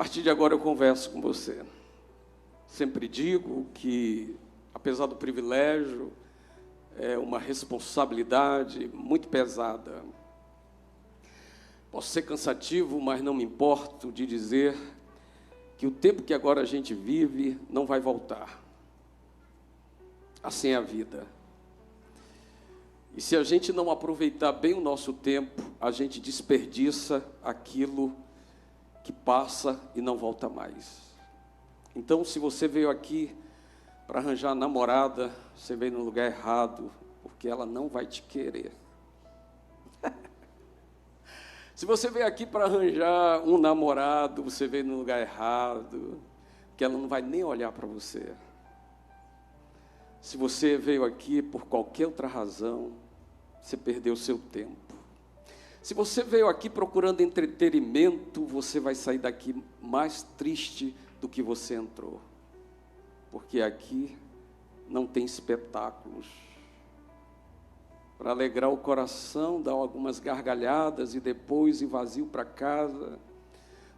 partir de agora eu converso com você. Sempre digo que, apesar do privilégio, é uma responsabilidade muito pesada. Posso ser cansativo, mas não me importo de dizer que o tempo que agora a gente vive não vai voltar. Assim é a vida. E se a gente não aproveitar bem o nosso tempo, a gente desperdiça aquilo que passa e não volta mais. Então, se você veio aqui para arranjar namorada, você veio no lugar errado, porque ela não vai te querer. Se você veio aqui para arranjar um namorado, você veio no lugar errado, porque ela não vai nem olhar para você. Se você veio aqui por qualquer outra razão, você perdeu o seu tempo. Se você veio aqui procurando entretenimento, você vai sair daqui mais triste do que você entrou. Porque aqui não tem espetáculos. Para alegrar o coração, dar algumas gargalhadas e depois ir vazio para casa.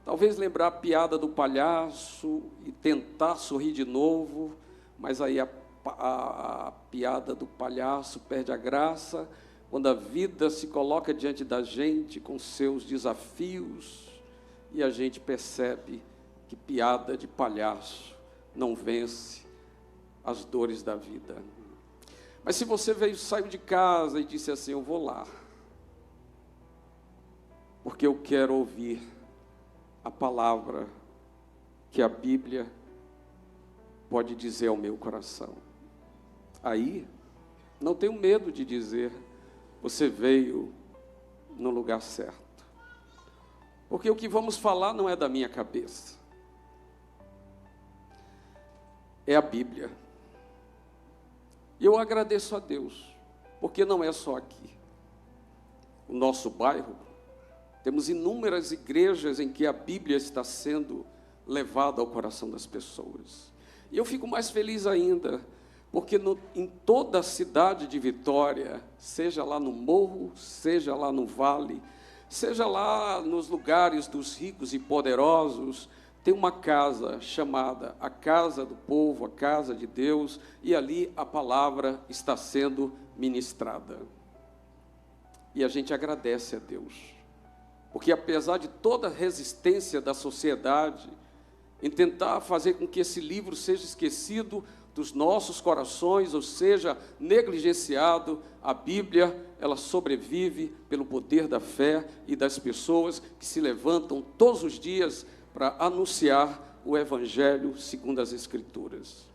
Talvez lembrar a piada do palhaço e tentar sorrir de novo, mas aí a piada do palhaço perde a graça quando a vida se coloca diante da gente com seus desafios e a gente percebe que piada de palhaço não vence as dores da vida. Mas se você saiu de casa e disse assim, eu vou lá, porque eu quero ouvir a palavra que a Bíblia pode dizer ao meu coração. Aí, não tenho medo de dizer, você veio no lugar certo. Porque o que vamos falar não é da minha cabeça. É a Bíblia. E eu agradeço a Deus, porque não é só aqui. O nosso bairro, temos inúmeras igrejas em que a Bíblia está sendo levada ao coração das pessoas. E eu fico mais feliz ainda, porque em toda a cidade de Vitória, seja lá no morro, seja lá no vale, seja lá nos lugares dos ricos e poderosos, tem uma casa chamada a Casa do Povo, a Casa de Deus, e ali a palavra está sendo ministrada. E a gente agradece a Deus, porque apesar de toda a resistência da sociedade, em tentar fazer com que esse livro seja esquecido dos nossos corações, ou seja, negligenciado, a Bíblia, ela sobrevive pelo poder da fé e das pessoas que se levantam todos os dias para anunciar o Evangelho segundo as Escrituras.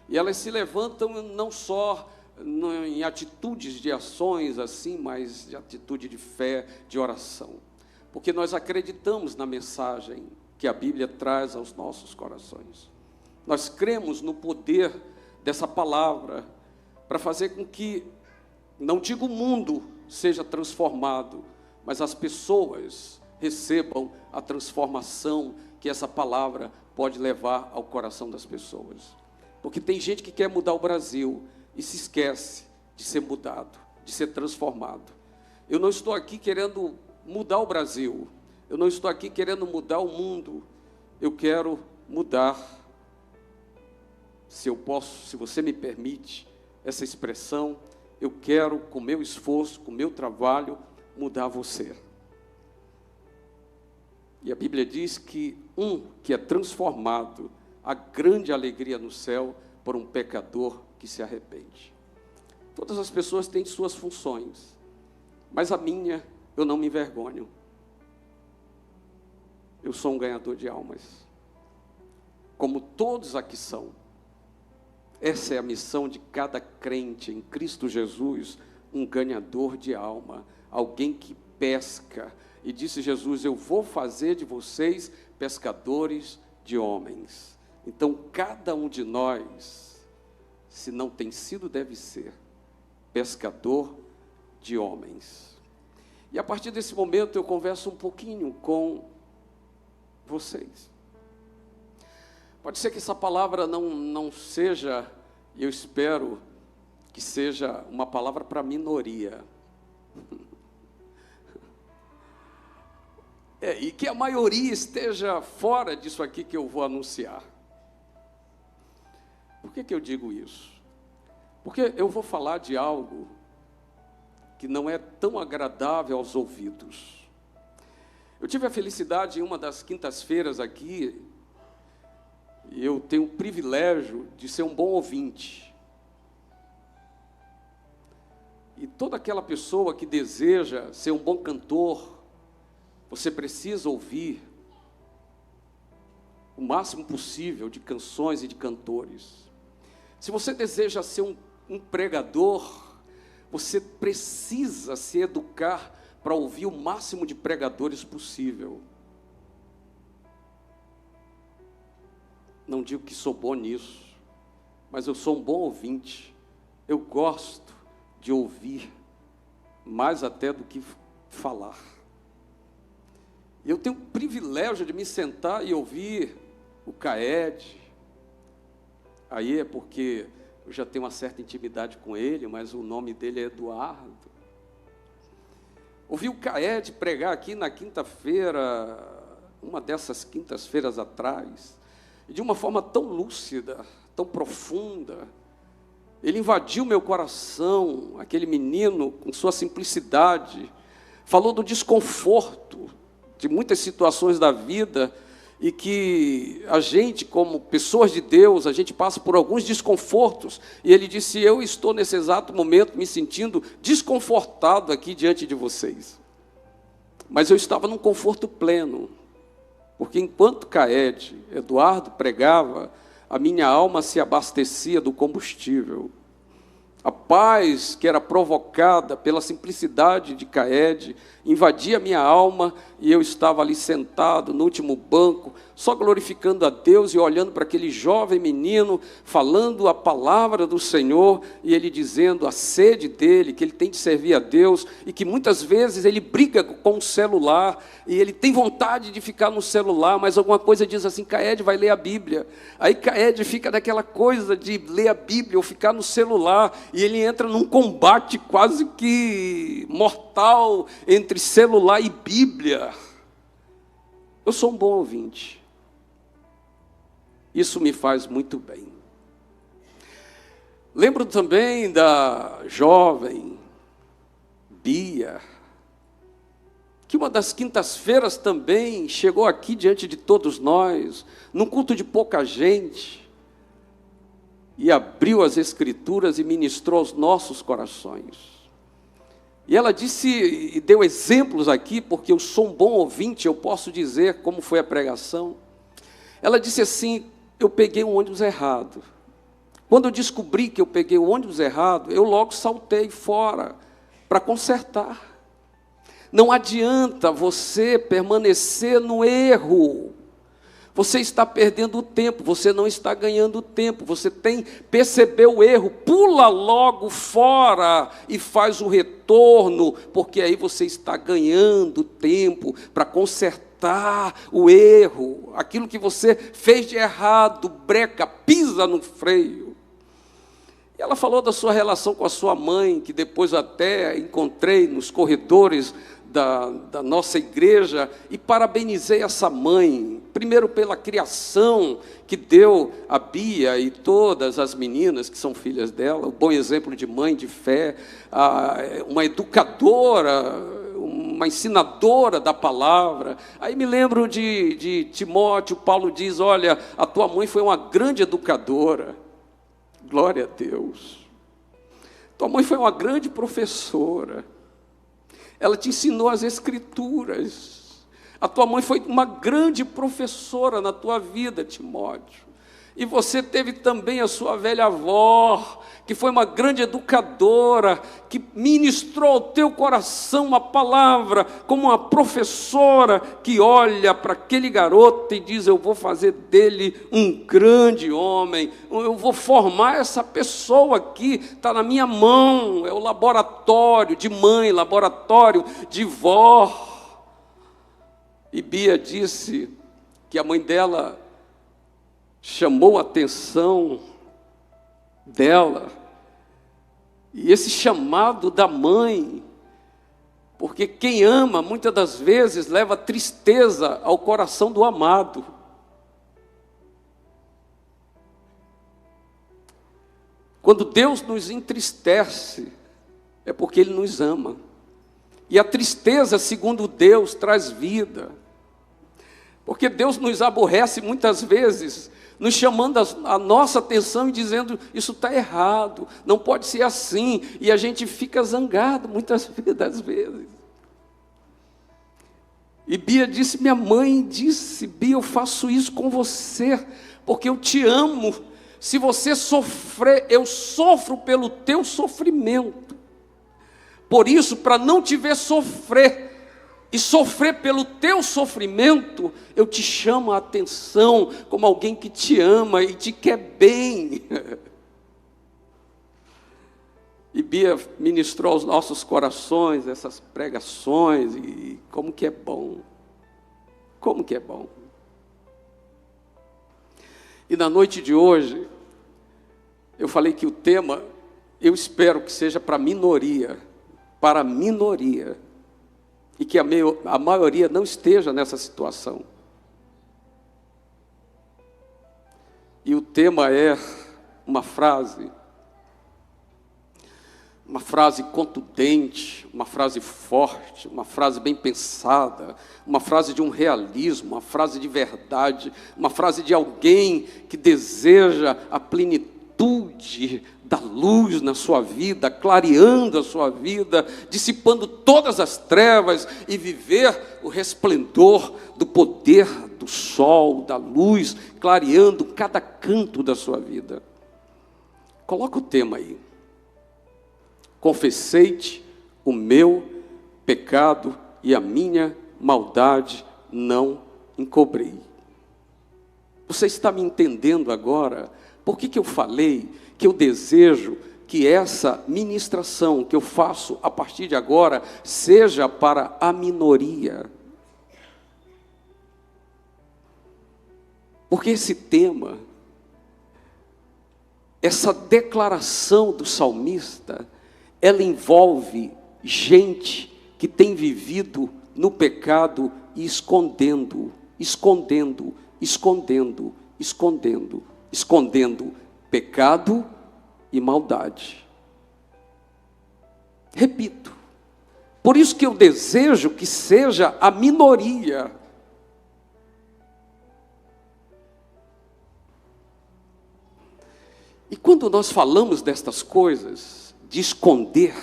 E elas se levantam não só em atitudes de ações assim, mas de atitude de fé, de oração. Porque nós acreditamos na mensagem que a Bíblia traz aos nossos corações. Nós cremos no poder dessa palavra para fazer com que, não digo o mundo seja transformado, mas as pessoas recebam a transformação que essa palavra pode levar ao coração das pessoas. Porque tem gente que quer mudar o Brasil e se esquece de ser mudado, de ser transformado. Eu não estou aqui querendo mudar o Brasil, eu não estou aqui querendo mudar o mundo, eu quero mudar, se você me permite essa expressão, eu quero, com meu esforço, com meu trabalho, mudar você. E a Bíblia diz que que é transformado, a grande alegria no céu por um pecador que se arrepende. Todas as pessoas têm suas funções, mas a minha, eu não me envergonho. Eu sou um ganhador de almas, como todos aqui são. Essa é a missão de cada crente em Cristo Jesus, um ganhador de alma, alguém que pesca. E disse Jesus, eu vou fazer de vocês pescadores de homens. Então, cada um de nós, se não tem sido, deve ser pescador de homens. E a partir desse momento eu converso um pouquinho com vocês. Pode ser que essa palavra não seja, eu espero que seja uma palavra para minoria. E que a maioria esteja fora disso aqui que eu vou anunciar. Por que eu digo isso? Porque eu vou falar de algo que não é tão agradável aos ouvidos. Eu tive a felicidade em uma das quintas-feiras aqui, e eu tenho o privilégio de ser um bom ouvinte. E toda aquela pessoa que deseja ser um bom cantor, você precisa ouvir o máximo possível de canções e de cantores. Se você deseja ser um pregador, você precisa se educar para ouvir o máximo de pregadores possível. Não digo que sou bom nisso, mas eu sou um bom ouvinte. Eu gosto de ouvir, mais até do que falar. Eu tenho o privilégio de me sentar e ouvir o Caed. Aí é porque eu já tenho uma certa intimidade com ele, mas o nome dele é Eduardo. Ouvi o Caed pregar aqui na quinta-feira, uma dessas quintas-feiras atrás, e de uma forma tão lúcida, tão profunda. Ele invadiu meu coração, aquele menino, com sua simplicidade, falou do desconforto de muitas situações da vida, e que a gente, como pessoas de Deus, a gente passa por alguns desconfortos, e ele disse: eu estou nesse exato momento me sentindo desconfortado aqui diante de vocês, mas eu estava num conforto pleno, porque enquanto Caed, Eduardo pregava, a minha alma se abastecia do combustível. A paz que era provocada pela simplicidade de Caed invadia a minha alma, e eu estava ali sentado no último banco, só glorificando a Deus e olhando para aquele jovem menino, falando a palavra do Senhor, e ele dizendo a sede dele, que ele tem de servir a Deus, e que muitas vezes ele briga com o celular, e ele tem vontade de ficar no celular, mas alguma coisa diz assim: Caed, vai ler a Bíblia. Aí Caed fica daquela coisa de ler a Bíblia ou ficar no celular, e ele entra num combate quase que mortal entre celular e Bíblia. Eu sou um bom ouvinte. Isso me faz muito bem. Lembro também da jovem Bia, que uma das quintas-feiras também chegou aqui diante de todos nós, num culto de pouca gente, e abriu as Escrituras e ministrou aos nossos corações. E ela disse, e deu exemplos aqui, porque eu sou um bom ouvinte, eu posso dizer como foi a pregação. Ela disse assim: eu peguei um ônibus errado. Quando eu descobri que eu peguei o ônibus errado, eu logo saltei fora para consertar. Não adianta você permanecer no erro. Você está perdendo tempo, você não está ganhando tempo, você percebeu o erro, pula logo fora e faz o retorno, porque aí você está ganhando tempo para consertar o erro, aquilo que você fez de errado, breca, pisa no freio. E ela falou da sua relação com a sua mãe, que depois até encontrei nos corredores da nossa igreja, e parabenizei essa mãe, primeiro pela criação que deu a Bia e todas as meninas que são filhas dela, um bom exemplo de mãe de fé, uma educadora, uma ensinadora da palavra. Aí me lembro de Timóteo. Paulo diz: olha, a tua mãe foi uma grande educadora. Glória a Deus. Tua mãe foi uma grande professora. Ela te ensinou as Escrituras. A tua mãe foi uma grande professora na tua vida, Timóteo. E você teve também a sua velha avó, que foi uma grande educadora, que ministrou ao teu coração uma palavra, como uma professora que olha para aquele garoto e diz: eu vou fazer dele um grande homem, eu vou formar essa pessoa aqui, está na minha mão, é o laboratório de mãe, laboratório de vó. E Bia disse que a mãe dela chamou a atenção dela, e esse chamado da mãe Porque quem ama, muitas das vezes, leva tristeza ao coração do amado. Quando Deus nos entristece, é porque Ele nos ama. E a tristeza, segundo Deus, traz vida. Porque Deus nos aborrece muitas vezes, nos chamando a nossa atenção e dizendo, isso está errado, não pode ser assim. E a gente fica zangado muitas das vezes. E Bia disse, minha mãe disse, Bia, eu faço isso com você, porque eu te amo. Se você sofrer, eu sofro pelo teu sofrimento. Por isso, para não te ver sofrer, e sofrer pelo teu sofrimento, eu te chamo a atenção como alguém que te ama e te quer bem. E Bia ministrou aos nossos corações essas pregações, e como que é bom, como que é bom. E na noite de hoje, eu falei que o tema, eu espero que seja para a minoria, e que a maioria não esteja nessa situação. E o tema é uma frase contundente, uma frase forte, uma frase bem pensada, uma frase de um realismo, uma frase de verdade, uma frase de alguém que deseja a plenitude da luz na sua vida, clareando a sua vida, dissipando todas as trevas e viver o resplendor do poder do sol, da luz, clareando cada canto da sua vida. Coloca o tema aí. Confessei-te o meu pecado e a minha maldade não encobrei. Você está me entendendo agora? Por que eu falei que eu desejo que essa ministração que eu faço a partir de agora seja para a minoria? Porque esse tema, essa declaração do salmista, ela envolve gente que tem vivido no pecado e escondendo pecado e maldade. Repito, por isso que eu desejo que seja a minoria. E quando nós falamos destas coisas, de esconder,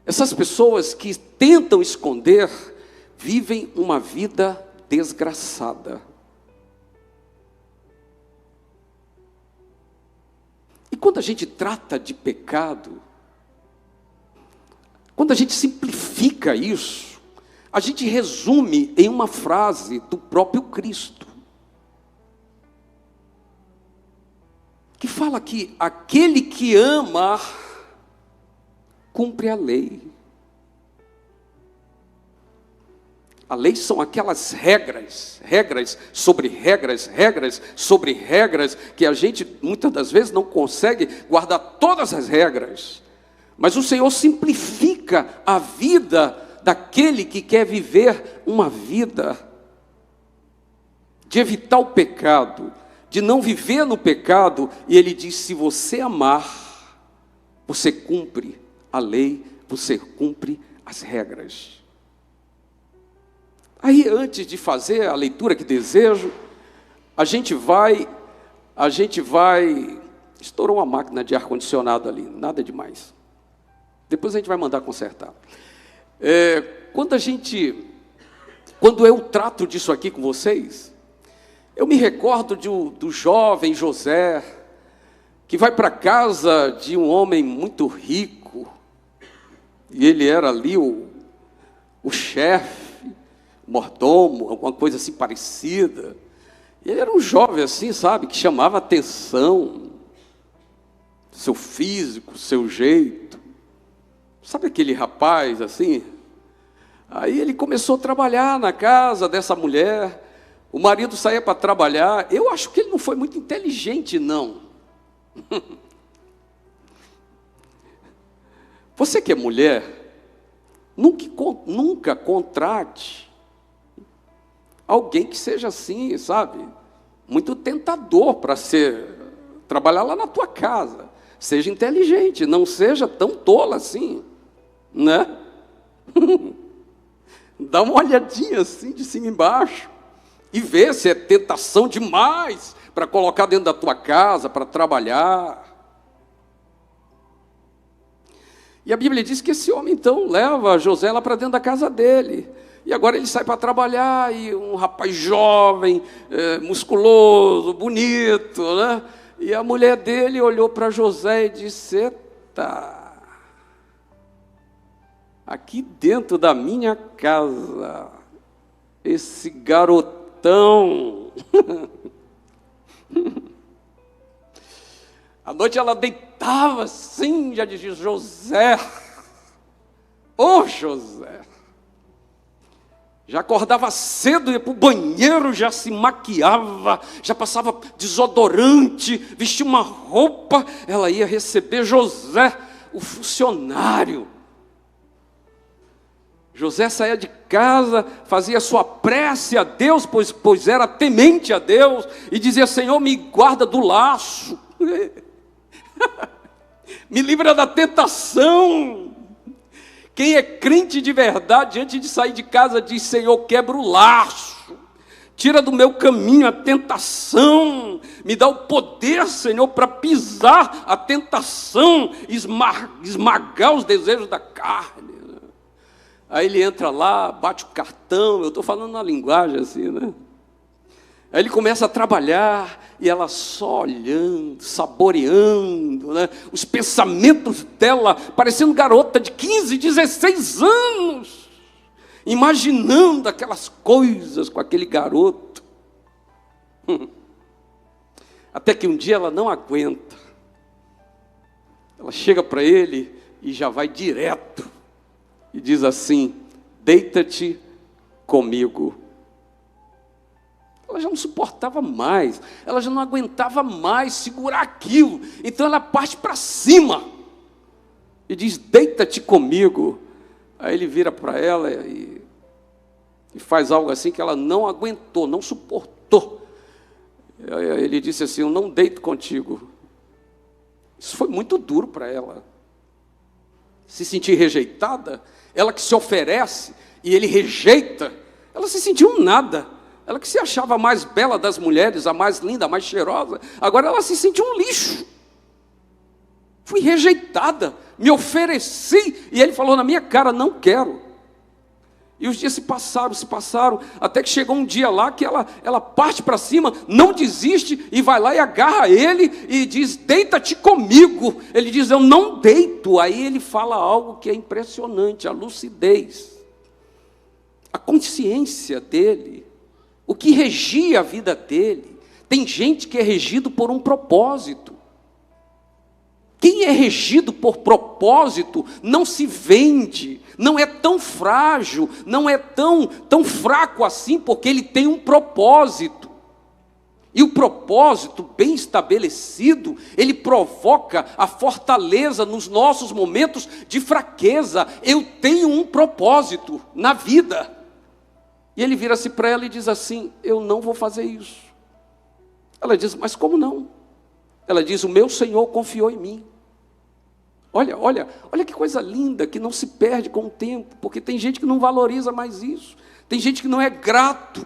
essas pessoas que tentam esconder, vivem uma vida desgraçada. E quando a gente trata de pecado, quando a gente simplifica isso, a gente resume em uma frase do próprio Cristo, que fala que aquele que ama, cumpre a lei. A lei são aquelas regras sobre regras, que a gente muitas das vezes não consegue guardar todas as regras. Mas o Senhor simplifica a vida daquele que quer viver uma vida de evitar o pecado, de não viver no pecado. E Ele diz, se você amar, você cumpre a lei, você cumpre as regras. Aí, antes de fazer a leitura que desejo, a gente vai, estourou uma máquina de ar-condicionado ali, nada demais. Depois a gente vai mandar consertar. Quando eu trato disso aqui com vocês, eu me recordo do jovem José, que vai para a casa de um homem muito rico, e ele era ali o chefe, mordomo, alguma coisa assim parecida. E ele era um jovem assim, sabe, que chamava atenção, seu físico, seu jeito. Sabe aquele rapaz assim? Aí ele começou a trabalhar na casa dessa mulher, o marido saía para trabalhar. Eu acho que ele não foi muito inteligente, não. Você que é mulher, Nunca contrate alguém que seja assim, sabe? Muito tentador para trabalhar lá na tua casa. Seja inteligente, não seja tão tola assim, né? Dá uma olhadinha assim de cima e embaixo e vê se é tentação demais para colocar dentro da tua casa, para trabalhar. E a Bíblia diz que esse homem então leva José lá para dentro da casa dele. E agora ele sai para trabalhar, e um rapaz jovem, musculoso, bonito, né? E a mulher dele olhou para José e disse: eita, aqui dentro da minha casa, esse garotão. À noite ela deitava assim, já dizia: José, ô José. Já acordava cedo, ia para o banheiro, já se maquiava, já passava desodorante, vestia uma roupa, ela ia receber José, o funcionário. José saía de casa, fazia sua prece a Deus, pois era temente a Deus, e dizia: Senhor, me guarda do laço, me livra da tentação. Quem é crente de verdade, antes de sair de casa, diz: Senhor, quebra o laço, tira do meu caminho a tentação, me dá o poder, Senhor, para pisar a tentação, esmagar os desejos da carne. Aí ele entra lá, bate o cartão, eu estou falando na linguagem assim, né? Aí ele começa a trabalhar, e ela só olhando, saboreando, né? Os pensamentos dela, parecendo garota de 15, 16 anos, imaginando aquelas coisas com aquele garoto. Até que um dia ela não aguenta, ela chega para ele e já vai direto, e diz assim: deita-te comigo. Ela já não suportava mais, ela já não aguentava mais segurar aquilo, então ela parte para cima e diz: deita-te comigo. Aí ele vira para ela e faz algo assim que ela não aguentou, não suportou. Ele disse assim: eu não deito contigo. Isso foi muito duro para ela, se sentir rejeitada. Ela que se oferece e ele rejeita, ela se sentiu um nada. Ela que se achava a mais bela das mulheres, a mais linda, a mais cheirosa, agora ela se sentiu um lixo. Fui rejeitada, me ofereci, e ele falou na minha cara: não quero. E os dias se passaram, até que chegou um dia lá que ela parte para cima, não desiste, e vai lá e agarra ele, e diz: deita-te comigo. Ele diz: eu não deito. Aí ele fala algo que é impressionante, a lucidez, a consciência dele, o que regia a vida dele. Tem gente que é regido por um propósito. Quem é regido por propósito não se vende, não é tão frágil, não é tão fraco assim, porque ele tem um propósito. E o propósito bem estabelecido, ele provoca a fortaleza nos nossos momentos de fraqueza. Eu tenho um propósito na vida. E ele vira-se para ela e diz assim: eu não vou fazer isso. Ela diz: mas como não? Ela diz: o meu Senhor confiou em mim. Olha que coisa linda, que não se perde com o tempo, porque tem gente que não valoriza mais isso, tem gente que não é grato,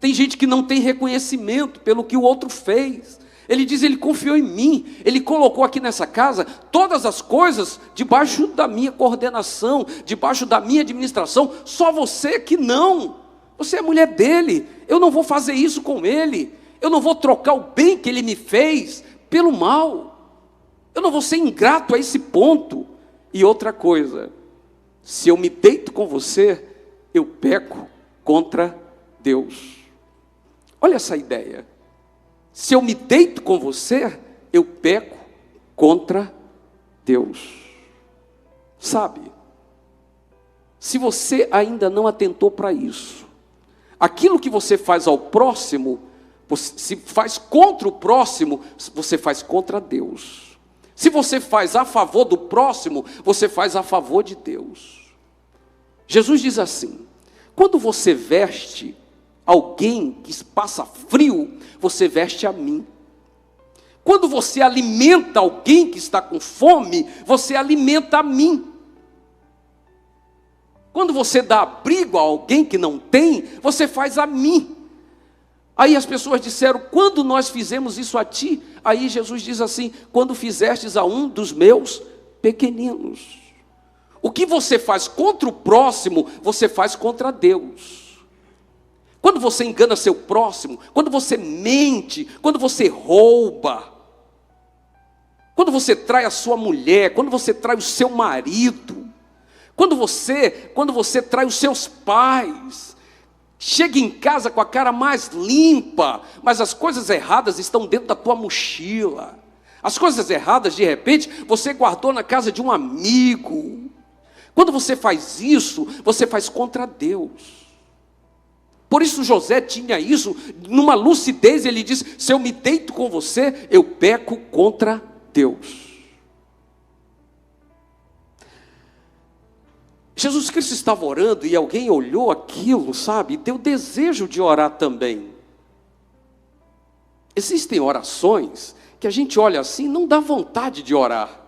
tem gente que não tem reconhecimento pelo que o outro fez. Ele diz: ele confiou em mim, ele colocou aqui nessa casa todas as coisas debaixo da minha coordenação, debaixo da minha administração. Só você que não, você é mulher dele. Eu não vou fazer isso com ele, eu não vou trocar o bem que ele me fez pelo mal, eu não vou ser ingrato a esse ponto. E outra coisa, se eu me deito com você, eu peco contra Deus. Olha essa ideia. Se eu me deito com você, eu peco contra Deus. Sabe, se você ainda não atentou para isso, aquilo que você faz ao próximo, se faz contra o próximo, você faz contra Deus. Se você faz a favor do próximo, você faz a favor de Deus. Jesus diz assim: quando você veste alguém que passa frio, você veste a mim. Quando você alimenta alguém que está com fome, você alimenta a mim. Quando você dá abrigo a alguém que não tem, você faz a mim. Aí as pessoas disseram: quando nós fizemos isso a ti? Aí Jesus diz assim: quando fizestes a um dos meus pequeninos. O que você faz contra o próximo, você faz contra Deus. Quando você engana seu próximo, quando você mente, quando você rouba, quando você trai a sua mulher, quando você trai o seu marido, quando você trai os seus pais, chega em casa com a cara mais limpa, mas as coisas erradas estão dentro da tua mochila. As coisas erradas, de repente, você guardou na casa de um amigo. Quando você faz isso, você faz contra Deus. Por isso José tinha isso, numa lucidez ele diz: se eu me deito com você, eu peco contra Deus. Jesus Cristo estava orando e alguém olhou aquilo, sabe, e deu desejo de orar também. Existem orações que a gente olha assim, não dá vontade de orar.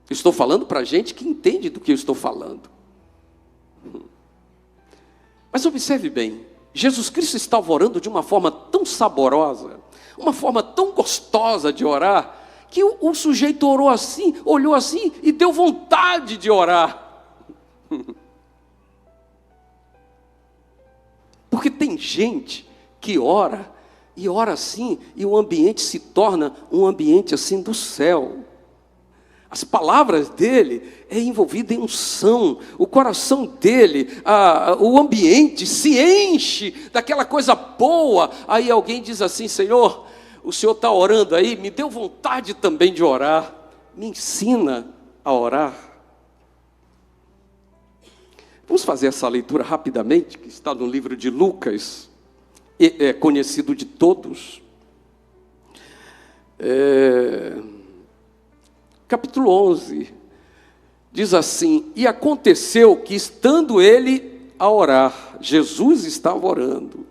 Estou falando para gente que entende do que eu estou falando. Mas observe bem, Jesus Cristo estava orando de uma forma tão saborosa, uma forma tão gostosa de orar, que o sujeito orou assim, olhou assim e deu vontade de orar. Porque tem gente que ora, e ora assim, e o ambiente se torna um ambiente assim do céu. As palavras dele é envolvido em unção, o coração dele, o ambiente se enche daquela coisa boa. Aí alguém diz assim: Senhor, o Senhor está orando aí, me deu vontade também de orar, me ensina a orar. Vamos fazer essa leitura rapidamente, que está no livro de Lucas, é conhecido de todos. Capítulo 11, diz assim: e aconteceu que, estando ele a orar, Jesus estava orando,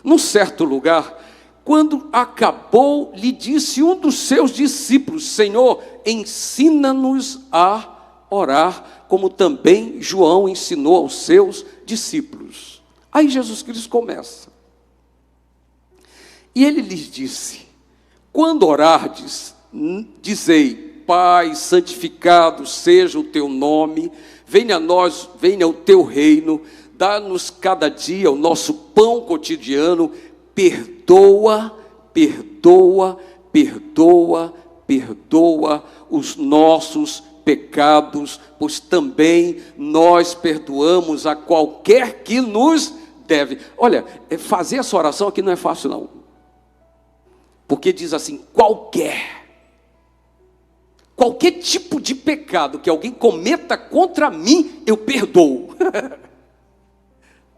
num certo lugar, quando acabou, lhe disse um dos seus discípulos: Senhor, ensina-nos a orar, como também João ensinou aos seus discípulos. Aí Jesus Cristo começa, e ele lhes disse: quando orardes, dizei: Pai, santificado seja o teu nome, venha a nós, venha o teu reino, dá-nos cada dia o nosso pão cotidiano, perdoa os nossos pecados, pois também nós perdoamos a qualquer que nos deve. Olha, fazer essa oração aqui não é fácil não, porque diz assim: qualquer tipo de pecado que alguém cometa contra mim, eu perdoo.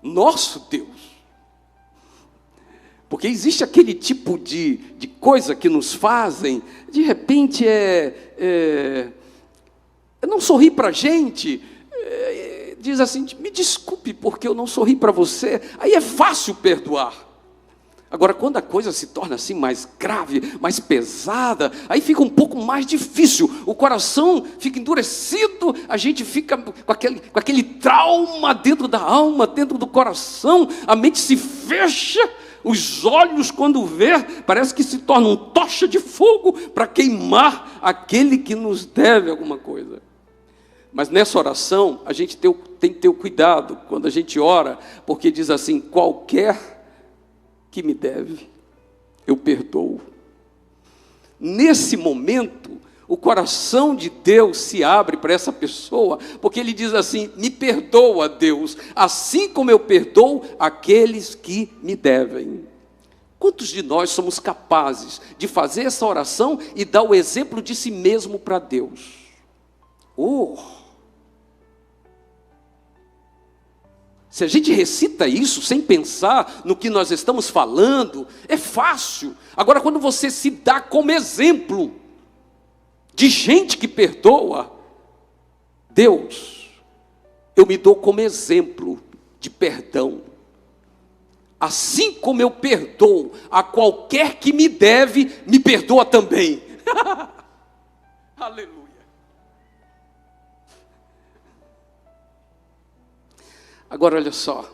Nosso Deus! Porque existe aquele tipo de coisa que nos fazem, de repente eu não sorri para a gente, diz assim: me desculpe porque eu não sorri para você. Aí é fácil perdoar. Agora, quando a coisa se torna assim mais grave, mais pesada, aí fica um pouco mais difícil, o coração fica endurecido, a gente fica com aquele trauma dentro da alma, dentro do coração, a mente se fecha, os olhos, quando vê, parece que se tornam tocha de fogo para queimar aquele que nos deve alguma coisa. Mas nessa oração, a gente tem que ter o cuidado quando a gente ora, porque diz assim: qualquer que me deve, eu perdoo. Nesse momento, o coração de Deus se abre para essa pessoa, porque ele diz assim: me perdoa, Deus, assim como eu perdoo aqueles que me devem. Quantos de nós somos capazes de fazer essa oração e dar o exemplo de si mesmo para Deus? Se a gente recita isso sem pensar no que nós estamos falando, é fácil. Agora, quando você se dá como exemplo de gente que perdoa, Deus, eu me dou como exemplo de perdão. Assim como eu perdoo a qualquer que me deve, me perdoa também. Aleluia. Agora olha só.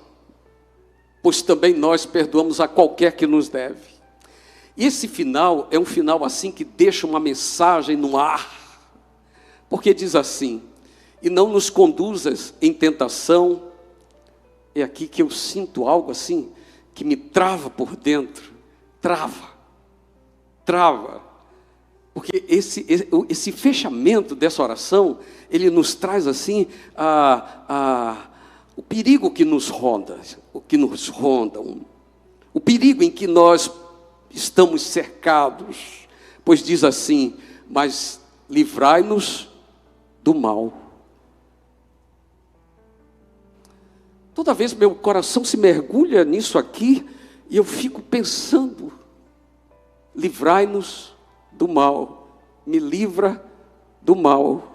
Pois também nós perdoamos a qualquer que nos deve. E esse final é um final assim que deixa uma mensagem no ar. Porque diz assim: e não nos conduzas em tentação. É aqui que eu sinto algo assim, que me trava por dentro. Trava. Porque esse fechamento dessa oração, ele nos traz assim, o perigo que nos ronda, o perigo em que nós estamos cercados. Pois diz assim: mas livrai-nos do mal. Toda vez meu coração se mergulha nisso aqui, e eu fico pensando: livrai-nos do mal, me livra do mal,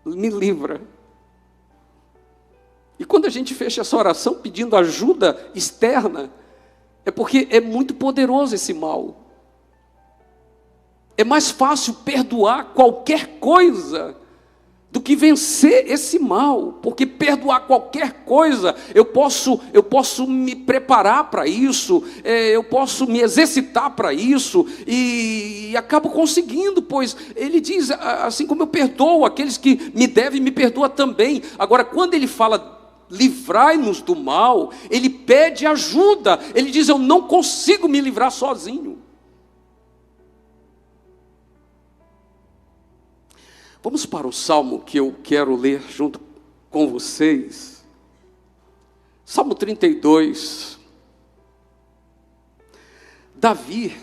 me livra. E quando a gente fecha essa oração pedindo ajuda externa, é porque é muito poderoso esse mal. É mais fácil perdoar qualquer coisa do que vencer esse mal, porque perdoar qualquer coisa, eu posso me preparar para isso, eu posso me exercitar para isso, e acabo conseguindo, pois ele diz, assim como eu perdoo aqueles que me devem, me perdoa também. Agora, quando ele fala, livrai-nos do mal, ele pede ajuda, ele diz, eu não consigo me livrar sozinho. Vamos para o salmo que eu quero ler junto com vocês. Salmo 32. Davi,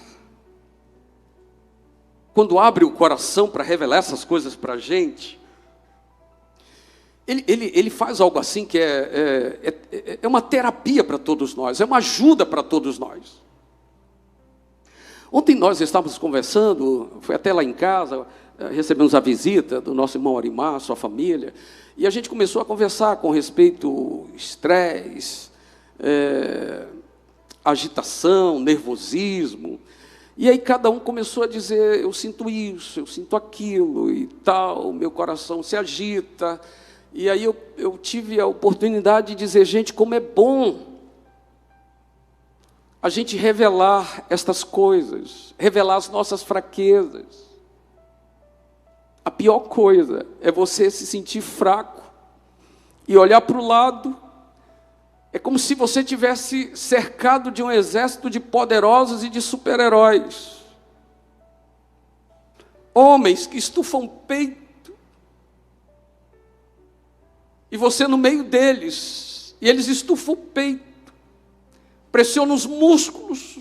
quando abre o coração para revelar essas coisas para a gente, ele faz algo assim que é uma terapia para todos nós, é uma ajuda para todos nós. Ontem nós estávamos conversando, foi até lá em casa, recebemos a visita do nosso irmão Arimar, sua família, e a gente começou a conversar com respeito ao estresse, agitação, nervosismo, e aí cada um começou a dizer, eu sinto isso, eu sinto aquilo e tal, meu coração se agita, e aí eu tive a oportunidade de dizer, gente, como é bom a gente revelar estas coisas, revelar as nossas fraquezas. A pior coisa é você se sentir fraco e olhar para o lado. É como se você tivesse cercado de um exército de poderosos e de super-heróis. Homens que estufam o peito. E você no meio deles. E eles estufam o peito. Pressionam os músculos.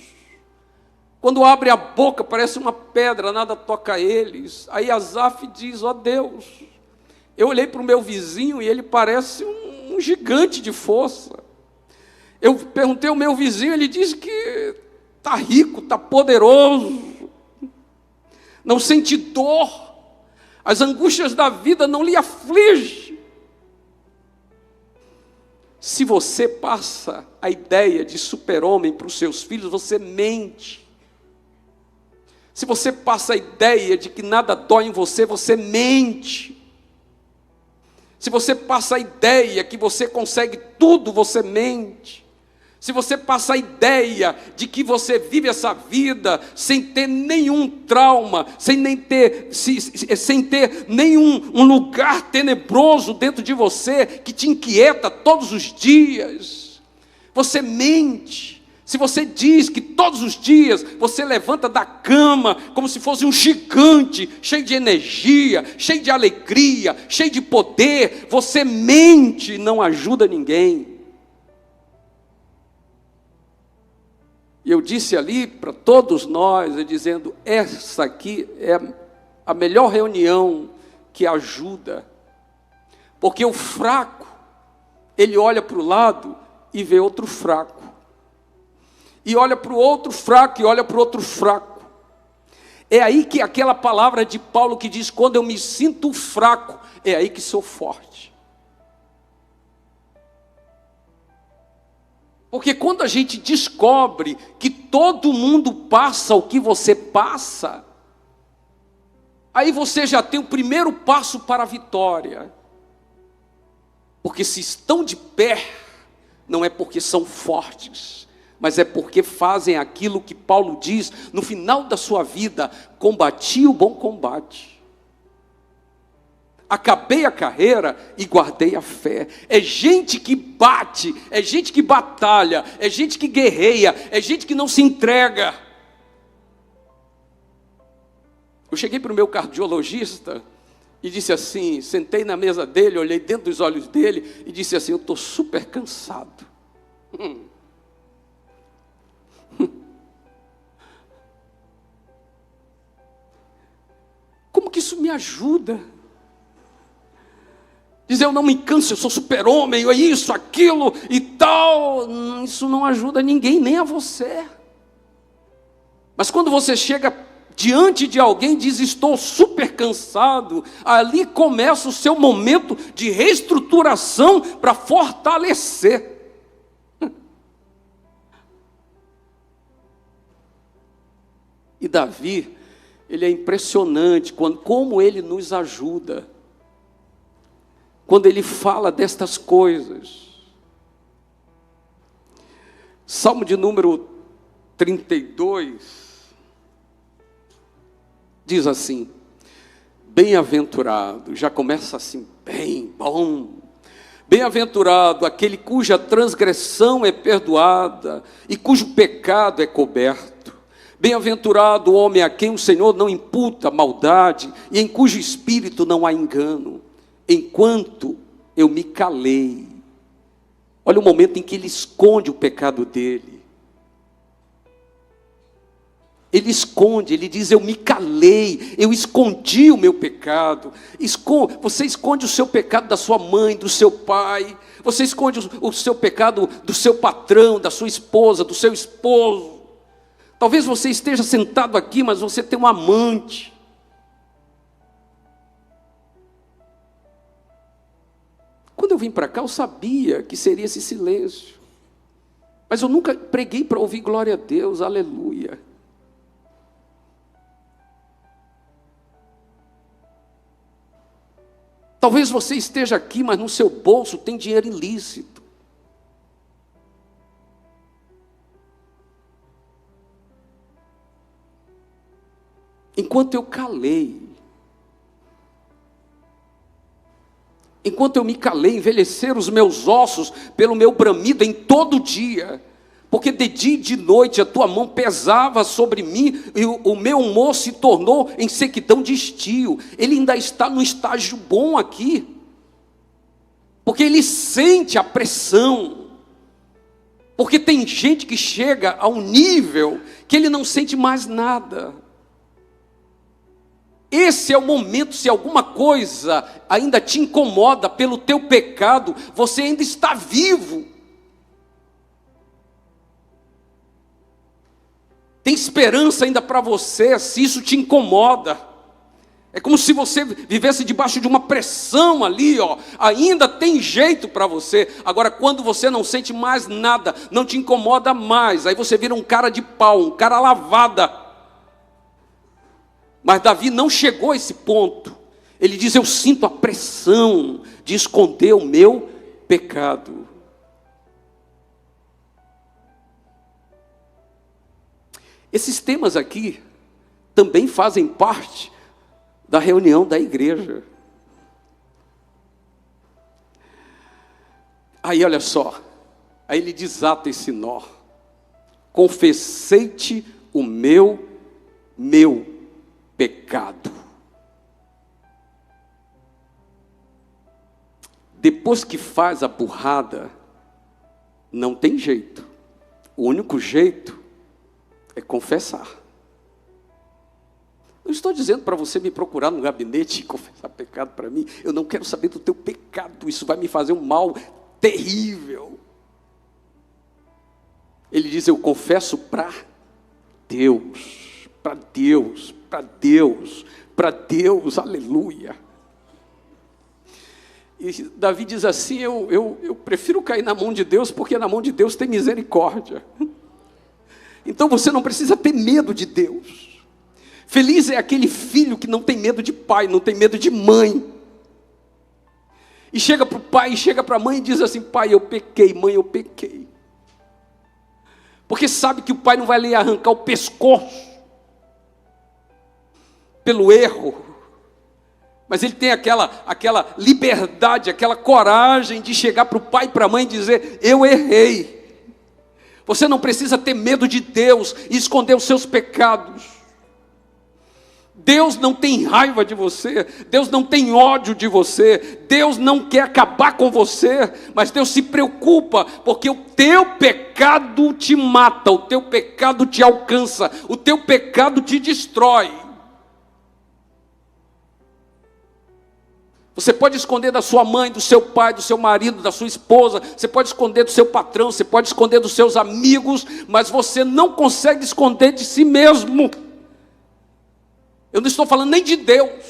Quando abre a boca, parece uma pedra, nada toca eles. Aí Asaf diz, ó Deus, eu olhei para o meu vizinho e ele parece um gigante de força. Eu perguntei ao meu vizinho, ele disse que está rico, está poderoso, não sente dor, as angústias da vida não lhe afligem. Se você passa a ideia de super-homem para os seus filhos, você mente. Se você passa a ideia de que nada dói em você, você mente. Se você passa a ideia que você consegue tudo, você mente. Se você passa a ideia de que você vive essa vida sem ter nenhum trauma, sem ter nenhum lugar tenebroso dentro de você que te inquieta todos os dias, você mente. Se você diz que todos os dias você levanta da cama como se fosse um gigante, cheio de energia, cheio de alegria, cheio de poder, você mente e não ajuda ninguém. E eu disse ali para todos nós, dizendo, essa aqui é a melhor reunião que ajuda. Porque o fraco, ele olha para o lado e vê outro fraco. E olha para o outro fraco e olha para o outro fraco. É aí que aquela palavra de Paulo que diz, quando eu me sinto fraco, é aí que sou forte. Porque quando a gente descobre que todo mundo passa o que você passa, aí você já tem o primeiro passo para a vitória. Porque se estão de pé, não é porque são fortes, mas é porque fazem aquilo que Paulo diz no final da sua vida: combati o bom combate, acabei a carreira e guardei a fé. É gente que bate, é gente que batalha, é gente que guerreia, é gente que não se entrega. Eu cheguei para o meu cardiologista e disse assim, sentei na mesa dele, olhei dentro dos olhos dele e disse assim: eu estou super cansado. Como que isso me ajuda? Dizer eu não me canso, eu sou super-homem, é isso, aquilo e tal. Isso não ajuda ninguém, nem a você. Mas quando você chega diante de alguém e diz: estou super cansado, ali começa o seu momento de reestruturação para fortalecer. E Davi, ele é impressionante como ele nos ajuda. Quando ele fala destas coisas. Salmo de número 32, diz assim: bem-aventurado, já começa assim, bem, bom. Bem-aventurado aquele cuja transgressão é perdoada e cujo pecado é coberto. Bem-aventurado o homem a quem o Senhor não imputa maldade e em cujo espírito não há engano. Enquanto eu me calei. Olha o momento em que ele esconde o pecado dele. Ele esconde, ele diz: eu me calei, eu escondi o meu pecado. Você esconde o seu pecado da sua mãe, do seu pai. Você esconde o seu pecado do seu patrão, da sua esposa, do seu esposo. Talvez você esteja sentado aqui, mas você tem um amante. Quando eu vim para cá, eu sabia que seria esse silêncio. Mas eu nunca preguei para ouvir glória a Deus, aleluia. Talvez você esteja aqui, mas no seu bolso tem dinheiro ilícito. Enquanto eu calei, enquanto eu me calei, envelheceram os meus ossos pelo meu bramido em todo dia, porque de dia e de noite a tua mão pesava sobre mim, e o meu humor se tornou em sequidão de estio. Ele ainda está num estágio bom aqui, porque ele sente a pressão, porque tem gente que chega a um nível que ele não sente mais nada. Esse é o momento, se alguma coisa ainda te incomoda pelo teu pecado, você ainda está vivo. Tem esperança ainda para você, se isso te incomoda. É como se você vivesse debaixo de uma pressão ali, ó. Ainda tem jeito para você. Agora, quando você não sente mais nada, não te incomoda mais, aí você vira um cara de pau, um cara lavada. Mas Davi não chegou a esse ponto. Ele diz: eu sinto a pressão de esconder o meu pecado. Esses temas aqui também fazem parte da reunião da igreja. Aí olha só, aí ele desata esse nó. Confessei-te o meu pecado. Depois que faz a burrada, não tem jeito. O único jeito é confessar. Não estou dizendo para você me procurar no gabinete e confessar pecado para mim. Eu não quero saber do teu pecado. Isso vai me fazer um mal terrível. Ele diz: eu confesso para Deus, para Deus, para Deus, para Deus, aleluia. E Davi diz assim, eu prefiro cair na mão de Deus, porque na mão de Deus tem misericórdia. Então você não precisa ter medo de Deus. Feliz é aquele filho que não tem medo de pai, não tem medo de mãe. E chega para o pai, chega para a mãe e diz assim, pai, eu pequei, mãe, eu pequei. Porque sabe que o pai não vai lhe arrancar o pescoço pelo erro. Mas ele tem aquela liberdade, aquela coragem de chegar para o pai e para a mãe e dizer, eu errei. Você não precisa ter medo de Deus e esconder os seus pecados. Deus não tem raiva de você, Deus não tem ódio de você, Deus não quer acabar com você, mas Deus se preocupa, porque o teu pecado te mata, o teu pecado te alcança, o teu pecado te destrói. Você pode esconder da sua mãe, do seu pai, do seu marido, da sua esposa, você pode esconder do seu patrão, você pode esconder dos seus amigos, mas você não consegue esconder de si mesmo. Eu não estou falando nem de Deus.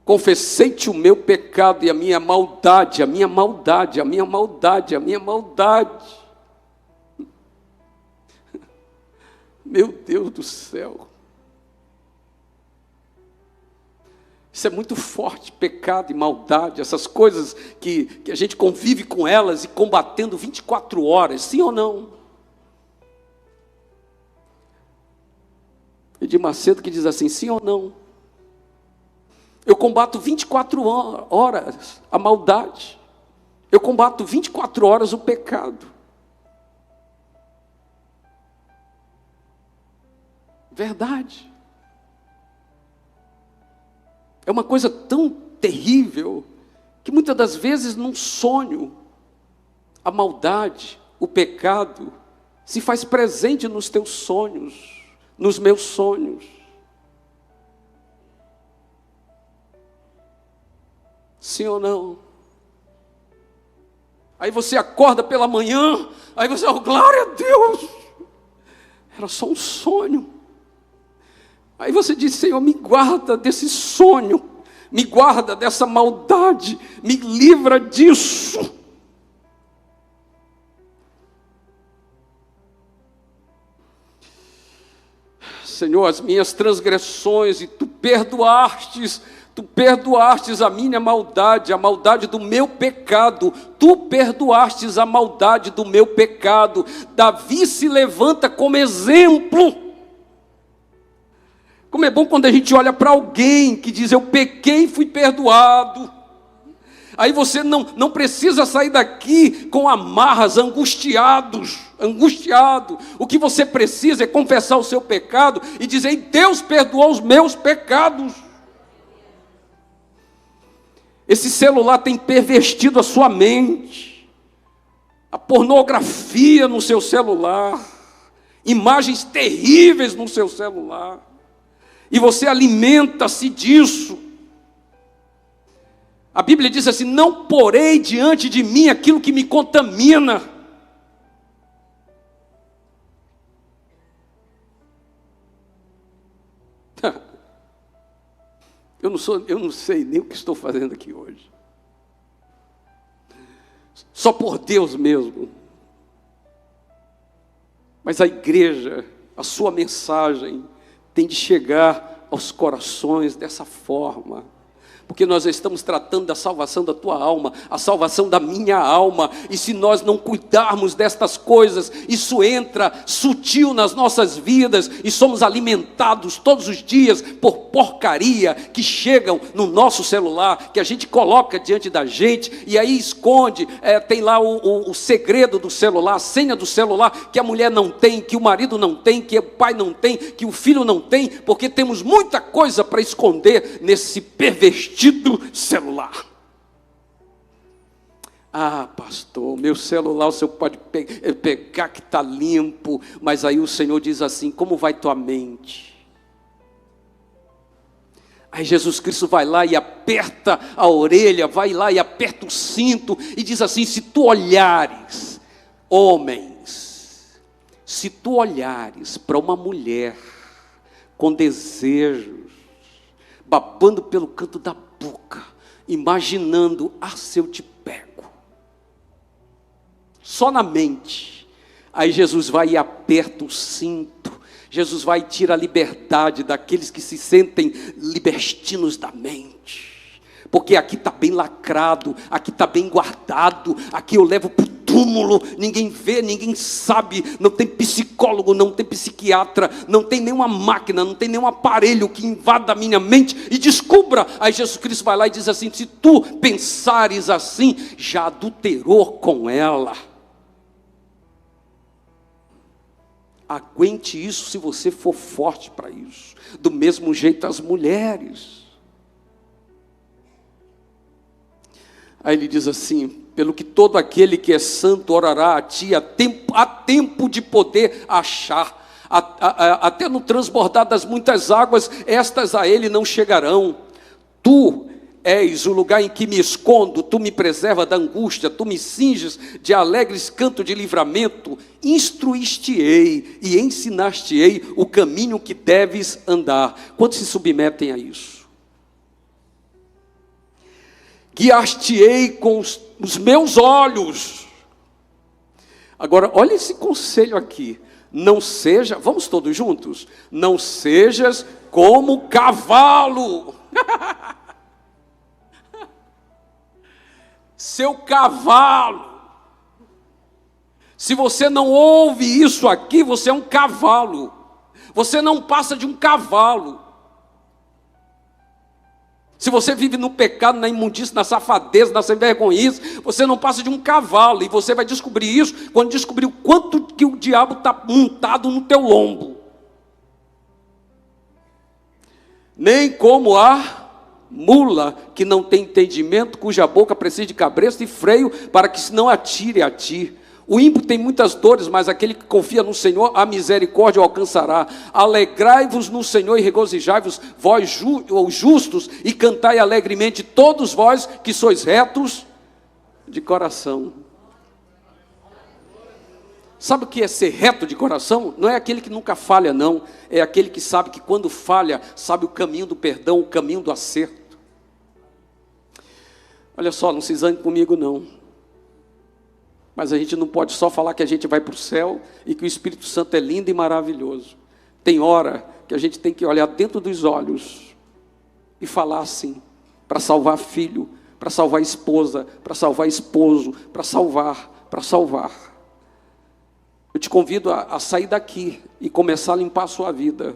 Confessei-te o meu pecado e a minha maldade, a minha maldade, a minha maldade, a minha maldade. Meu Deus do céu. Isso é muito forte, pecado e maldade, essas coisas que a gente convive com elas e combatendo 24 horas, sim ou não? Edir Macedo que diz assim, sim ou não? Eu combato 24 horas a maldade. Eu combato 24 horas o pecado. Verdade. É uma coisa tão terrível que muitas das vezes num sonho a maldade, o pecado se faz presente nos teus sonhos. Nos meus sonhos. Sim ou não? Aí você acorda pela manhã, aí você, oh, glória a Deus, era só um sonho. Aí você diz, Senhor, me guarda desse sonho, me guarda dessa maldade, me livra disso. Senhor, as minhas transgressões, e tu perdoastes a minha maldade, a maldade do meu pecado, tu perdoastes a maldade do meu pecado. Davi se levanta como exemplo. Como é bom quando a gente olha para alguém que diz, eu pequei e fui perdoado. Aí você não precisa sair daqui com amarras, angustiado. O que você precisa é confessar o seu pecado e dizer, Deus perdoou os meus pecados. Esse celular tem pervertido a sua mente. A pornografia no seu celular. Imagens terríveis no seu celular. E você alimenta-se disso. A Bíblia diz assim, não porei diante de mim aquilo que me contamina. Eu não sei nem o que estou fazendo aqui hoje. Só por Deus mesmo. Mas a igreja, a sua mensagem, tem de chegar aos corações dessa forma. Porque nós estamos tratando da salvação da tua alma, a salvação da minha alma, e se nós não cuidarmos destas coisas, isso entra sutil nas nossas vidas, e somos alimentados todos os dias por porcaria que chegam no nosso celular, que a gente coloca diante da gente, e aí esconde, tem lá o segredo do celular, a senha do celular, que a mulher não tem, que o marido não tem, que o pai não tem, que o filho não tem, porque temos muita coisa para esconder nesse pervertido celular. Ah, pastor, meu celular o senhor pode pegar que está limpo, mas aí o Senhor diz assim, como vai tua mente? Aí Jesus Cristo vai lá e aperta a orelha, vai lá e aperta o cinto e diz assim, se tu olhares, homens, se tu olhares para uma mulher com desejos, babando pelo canto da boca, imaginando: ah, se eu te pego. Só na mente. Aí Jesus vai e aperta o cinto. Jesus vai e tira a liberdade daqueles que se sentem libertinos da mente. Porque aqui está bem lacrado, aqui está bem guardado, aqui eu levo para o túmulo, ninguém vê, ninguém sabe, não tem psicólogo, não tem psiquiatra, não tem nenhuma máquina, não tem nenhum aparelho que invada a minha mente e descubra. Aí Jesus Cristo vai lá e diz assim: se tu pensares assim, já adulterou com ela. Aguente isso se você for forte para isso. Do mesmo jeito as mulheres. Aí ele diz assim: pelo que todo aquele que é santo orará a ti, há tempo de poder achar, até no transbordar das muitas águas, estas a ele não chegarão. Tu és o lugar em que me escondo, tu me preserva da angústia, tu me cinges de alegres canto de livramento, instruíste-ei e ensinaste-ei o caminho que deves andar. Quantos se submetem a isso? Guiar-te-ei com os meus olhos. Agora, olha esse conselho aqui. Não seja, vamos todos juntos? Não sejas como cavalo. Seu cavalo. Se você não ouve isso aqui, você é um cavalo. Você não passa de um cavalo. Se você vive no pecado, na imundícia, na safadeza, na sem-vergonhice, você não passa de um cavalo. E você vai descobrir isso quando descobrir o quanto que o diabo está montado no teu lombo. Nem como a mula que não tem entendimento, cuja boca precisa de cabresto e freio, para que se não atire a ti. O ímpio tem muitas dores, mas aquele que confia no Senhor, a misericórdia o alcançará. Alegrai-vos no Senhor e regozijai-vos, vós os justos, e cantai alegremente todos vós que sois retos de coração. Sabe o que é ser reto de coração? Não é aquele que nunca falha, não. É aquele que sabe que quando falha, sabe o caminho do perdão, o caminho do acerto. Olha só, não se zangue comigo não. Mas a gente não pode só falar que a gente vai para o céu e que o Espírito Santo é lindo e maravilhoso. Tem hora que a gente tem que olhar dentro dos olhos e falar assim, para salvar filho, para salvar esposa, para salvar esposo, para salvar. Eu te convido a sair daqui e começar a limpar a sua vida.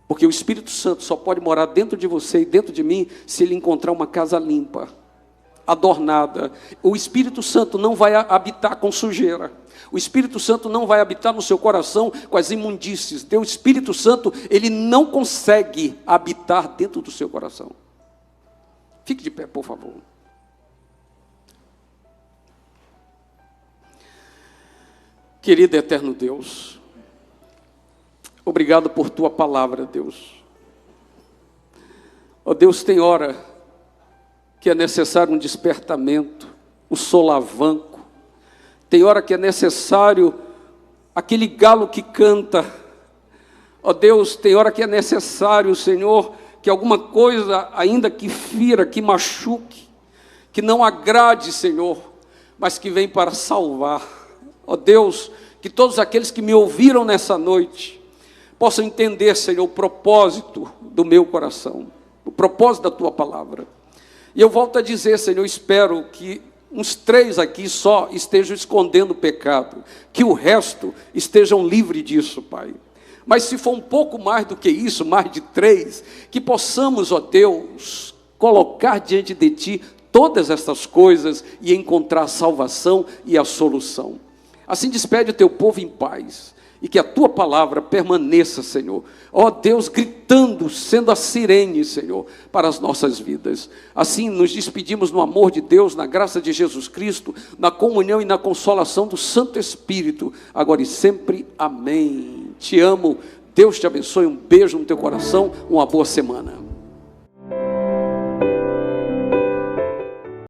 Porque o Espírito Santo só pode morar dentro de você e dentro de mim se ele encontrar uma casa limpa, adornada. O Espírito Santo não vai habitar com sujeira. O Espírito Santo não vai habitar no seu coração com as imundícies. O Espírito Santo, ele não consegue habitar dentro do seu coração. Fique de pé, por favor. Querido e eterno Deus, obrigado por tua palavra, Deus. Ó Deus, tem hora que é necessário um despertamento, um solavanco. Tem hora que é necessário aquele galo que canta. Ó Deus, tem hora que é necessário, Senhor, que alguma coisa ainda que fira, que machuque, que não agrade, Senhor, mas que vem para salvar. Ó Deus, que todos aqueles que me ouviram nessa noite possam entender, Senhor, o propósito do meu coração, o propósito da tua palavra. E eu volto a dizer, Senhor, espero que uns 3 aqui só estejam escondendo o pecado, que o resto estejam livres disso, Pai. Mas se for um pouco mais do que isso, mais de 3, que possamos, ó Deus, colocar diante de Ti todas essas coisas e encontrar a salvação e a solução. Assim despede o teu povo em paz, e que a tua palavra permaneça, Senhor, ó Deus, gritando, sendo a sirene, Senhor, para as nossas vidas. Assim nos despedimos no amor de Deus, na graça de Jesus Cristo, na comunhão e na consolação do Santo Espírito, agora e sempre, amém. Te amo, Deus te abençoe, um beijo no teu coração, uma boa semana.